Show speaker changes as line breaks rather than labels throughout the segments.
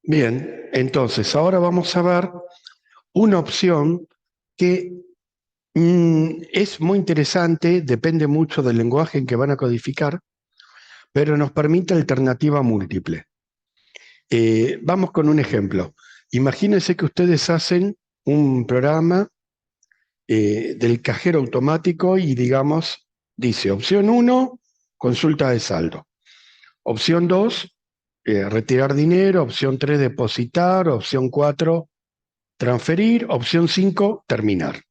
Bien, entonces ahora vamos a ver una opción que es muy interesante, depende mucho del lenguaje en que van a codificar, pero nos permite alternativa múltiple. Vamos con un ejemplo. Imagínense que ustedes hacen un programa del cajero automático y digamos, dice opción uno, consulta de saldo. Opción 2, retirar dinero. Opción 3, depositar. Opción 4, transferir. Opción 5, terminar.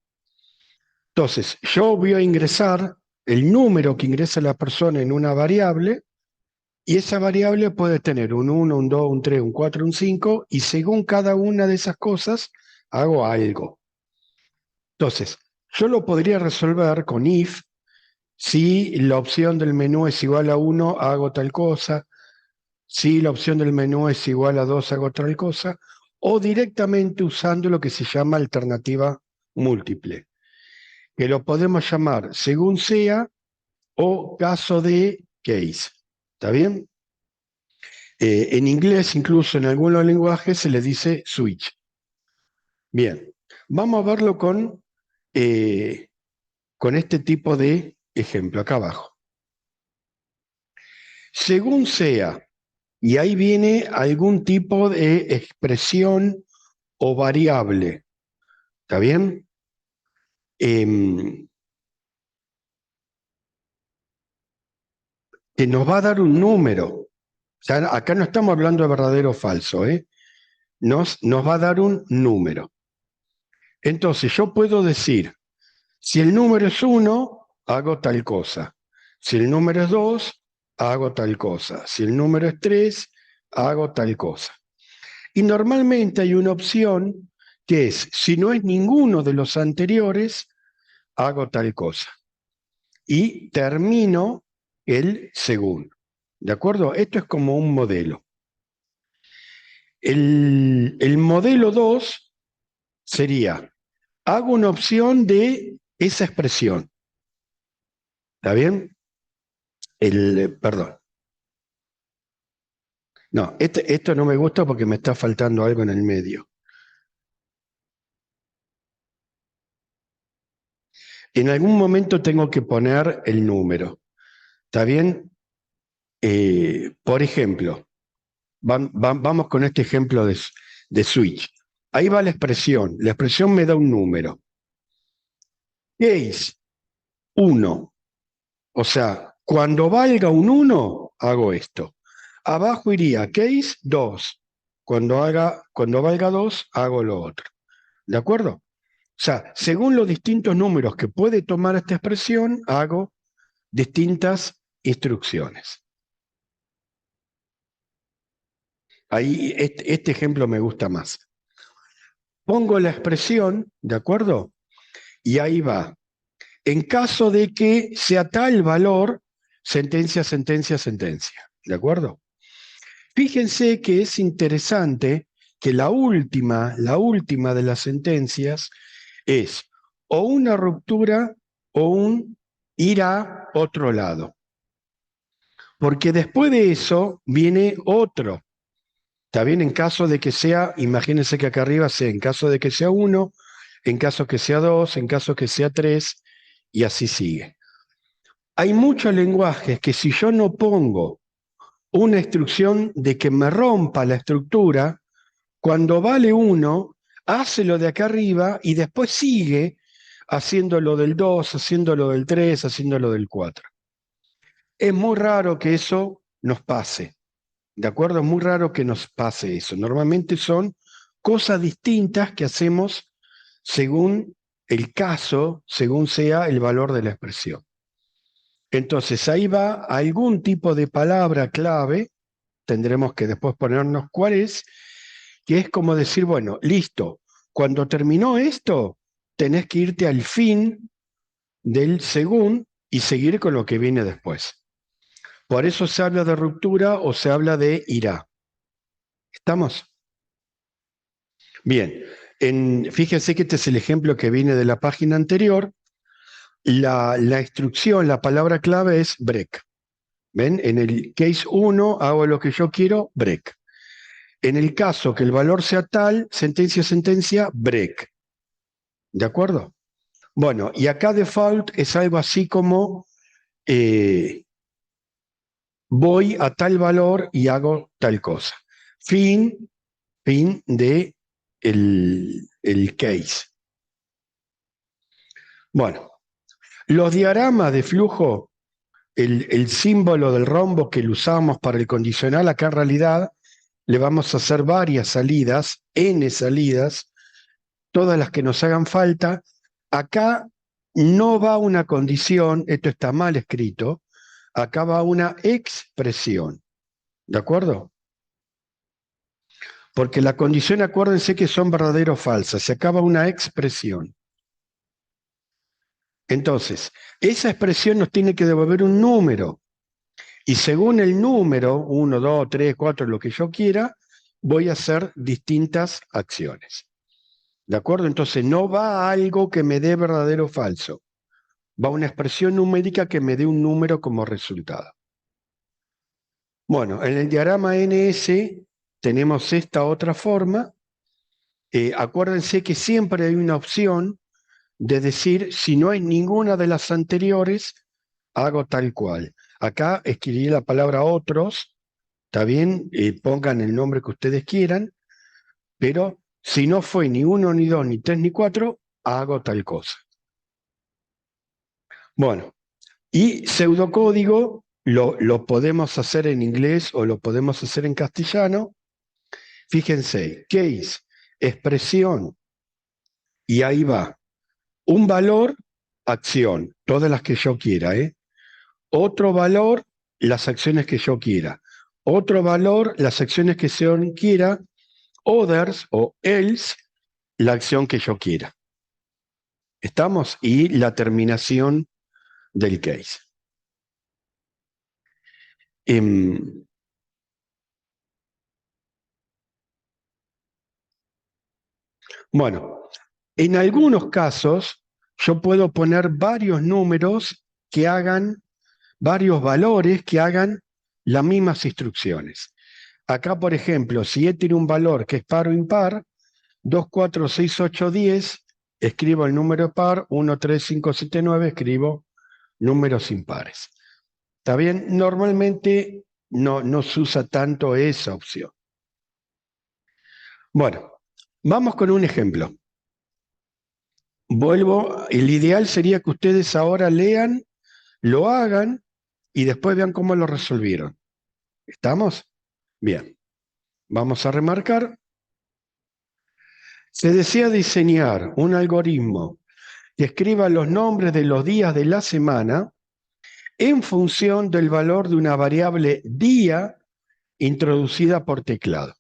Entonces, yo voy a ingresar el número que ingresa la persona en una variable y esa variable puede tener un 1, un 2, un 3, un 4, un 5 y según cada una de esas cosas hago algo. Entonces, yo lo podría resolver con if. Si la opción del menú es igual a 1, hago tal cosa. Si la opción del menú es igual a 2, hago tal cosa. O directamente usando lo que se llama alternativa múltiple, que lo podemos llamar según sea o caso de case. ¿Está bien? En inglés, incluso en algunos lenguajes, se le dice switch. Bien, vamos a verlo con este tipo de ejemplo acá abajo. Según sea, y ahí viene algún tipo de expresión o variable. ¿Está bien? Que nos va a dar un número. O sea, acá no estamos hablando de verdadero o falso, ¿eh? Nos va a dar un número. Entonces yo puedo decir, si el número es 1, hago tal cosa. Si el número es 2, hago tal cosa. Si el número es 3, hago tal cosa. Y normalmente hay una opción que es, si no es ninguno de los anteriores, hago tal cosa. Y termino el segundo. ¿De acuerdo? Esto es como un modelo. El modelo 2 sería, hago una opción de esa expresión. ¿Está bien? Perdón. No, esto no me gusta porque me está faltando algo en el medio. En algún momento tengo que poner el número. ¿Está bien? Por ejemplo, vamos con este ejemplo de switch. Ahí va la expresión. La expresión me da un número. Case 1. O sea, cuando valga un 1, hago esto. Abajo iría case 2. Cuando valga 2, hago lo otro. ¿De acuerdo? O sea, según los distintos números que puede tomar esta expresión, hago distintas instrucciones. Ahí este ejemplo me gusta más. Pongo la expresión, ¿de acuerdo? Y ahí va. En caso de que sea tal valor, sentencia, sentencia, sentencia. ¿De acuerdo? Fíjense que es interesante que la última de las sentencias es o una ruptura o un ir a otro lado. Porque después de eso viene otro. Está bien en caso de que sea, imagínense que acá arriba sea en caso de que sea 1, en caso que sea 2, en caso que sea 3, y así sigue. Hay muchos lenguajes que si yo no pongo una instrucción de que me rompa la estructura, cuando vale 1, hace lo de acá arriba y después sigue haciendo lo del 2, haciendo lo del 3, haciendo lo del 4. Es muy raro que eso nos pase. ¿De acuerdo? Es muy raro que nos pase eso. Normalmente son cosas distintas que hacemos según el caso, según sea el valor de la expresión. Entonces ahí va algún tipo de palabra clave, tendremos que después ponernos cuál es, que es como decir, bueno, listo, cuando terminó esto, tenés que irte al fin del según y seguir con lo que viene después. Por eso se habla de ruptura o se habla de irá. ¿Estamos? Bien, fíjense que este es el ejemplo que viene de la página anterior. La instrucción, la palabra clave es break. ¿Ven? En el case 1 hago lo que yo quiero, break. En el caso que el valor sea tal, sentencia, break. ¿De acuerdo? Bueno, y acá default es algo así como voy a tal valor y hago tal cosa. Fin de el case. Bueno, los diagramas de flujo, el símbolo del rombo que lo usamos para el condicional, acá en realidad le vamos a hacer varias salidas, n salidas, todas las que nos hagan falta. Acá no va una condición, esto está mal escrito, acá va una expresión, ¿de acuerdo? Porque la condición, acuérdense que son verdadero o falsas, se acaba una expresión. Entonces, esa expresión nos tiene que devolver un número, y según el número, 1, 2, 3, 4, lo que yo quiera, voy a hacer distintas acciones. ¿De acuerdo? Entonces no va a algo que me dé verdadero o falso, va a una expresión numérica que me dé un número como resultado. Bueno, en el diagrama NS tenemos esta otra forma. Acuérdense que siempre hay una opción de decir, si no hay ninguna de las anteriores, hago tal cual. Acá escribí la palabra otros, está bien, pongan el nombre que ustedes quieran, pero si no fue ni uno, ni dos, ni tres, ni cuatro, hago tal cosa. Bueno, y pseudocódigo lo podemos hacer en inglés o lo podemos hacer en castellano. Fíjense, case, expresión, y ahí va. Un valor, acción, todas las que yo quiera, ¿eh? Otro valor, las acciones que yo quiera. Otro valor, las acciones que yo quiera. Others o else, la acción que yo quiera. ¿Estamos? Y la terminación del case. Bueno, en algunos casos yo puedo poner varios números que hagan, varios valores que hagan las mismas instrucciones. Acá, por ejemplo, si E tiene un valor que es par o impar, 2, 4, 6, 8, 10, escribo el número par, 1, 3, 5, 7, 9, escribo números impares. ¿Está bien? Normalmente no se usa tanto esa opción. Bueno, vamos con un ejemplo. Vuelvo, el ideal sería que ustedes ahora lean, lo hagan y después vean cómo lo resolvieron. ¿Estamos? Bien. Vamos a remarcar. Se desea diseñar un algoritmo que escriba los nombres de los días de la semana en función del valor de una variable día introducida por teclado.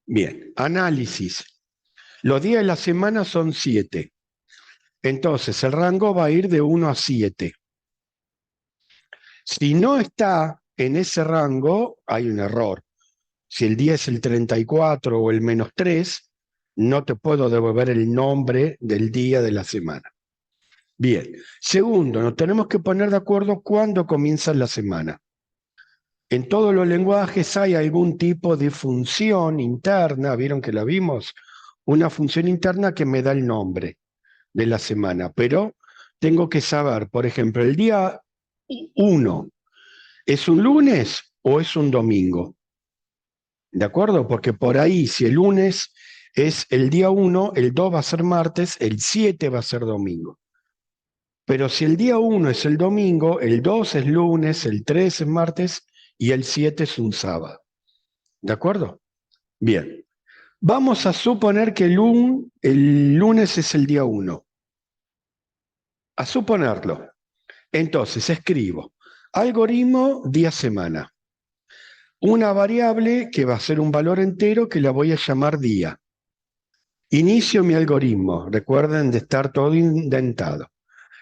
Bien, análisis. Los días de la semana son 7. Entonces, el rango va a ir de 1 a 7. Si no está en ese rango, hay un error. Si el día es el 34 o el -3, no te puedo devolver el nombre del día de la semana. Bien. Segundo, nos tenemos que poner de acuerdo cuándo comienza la semana. En todos los lenguajes hay algún tipo de función interna, ¿vieron que la vimos? Una función interna que me da el nombre de la semana, pero tengo que saber, por ejemplo, el día 1, ¿es un lunes o es un domingo? ¿De acuerdo? Porque por ahí, si el lunes es el día 1, el 2 va a ser martes, el 7 va a ser domingo. Pero si el día 1 es el domingo, el 2 es lunes, el 3 es martes y el 7 es un sábado. ¿De acuerdo? Bien. Vamos a suponer que el lunes es el día 1. A suponerlo. Entonces escribo algoritmo día-semana. Una variable que va a ser un valor entero que la voy a llamar día. Inicio mi algoritmo. Recuerden de estar todo indentado.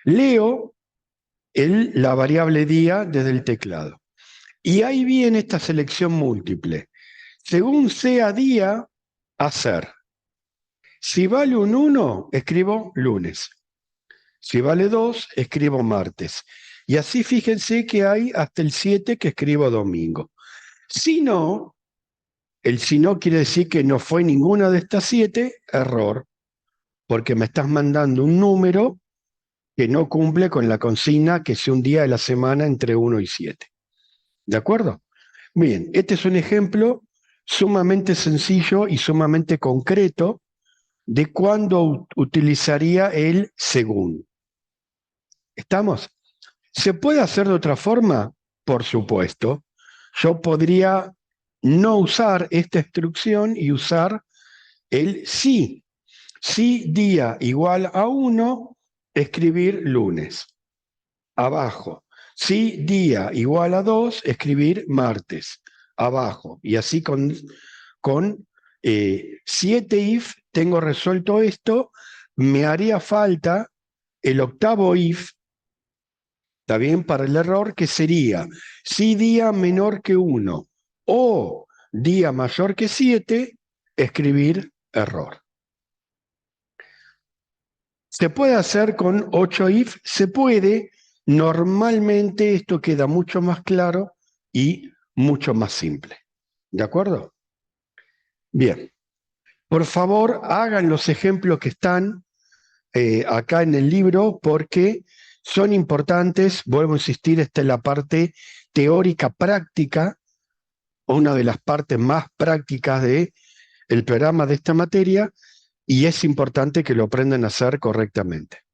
Leo la variable día desde el teclado. Y ahí viene esta selección múltiple. Según sea día, hacer. Si vale un 1, escribo lunes. Si vale 2, escribo martes. Y así fíjense que hay hasta el 7 que escribo domingo. Si no, El si no quiere decir que no fue ninguna de estas 7, error, porque me estás mandando un número que no cumple con la consigna que sea un día de la semana entre 1 y 7. ¿De acuerdo? Bien, este es un ejemplo sumamente sencillo y sumamente concreto de cuándo utilizaría el según. ¿Estamos? ¿Se puede hacer de otra forma? Por supuesto. Yo podría no usar esta instrucción y usar el sí. Si día igual a 1, escribir lunes. Abajo. Si día igual a 2, escribir martes. Abajo. Y así con 7 if tengo resuelto esto. Me haría falta el octavo if, ¿está bien? Para el error, que sería si día menor que 1 o día mayor que 7, escribir error. ¿Se puede hacer con 8 if? Se puede. Normalmente esto queda mucho más claro y mucho más simple. ¿De acuerdo? Bien. Por favor, hagan los ejemplos que están acá en el libro porque son importantes. Vuelvo a insistir, esta es la parte teórica práctica, una de las partes más prácticas del programa de esta materia, y es importante que lo aprendan a hacer correctamente.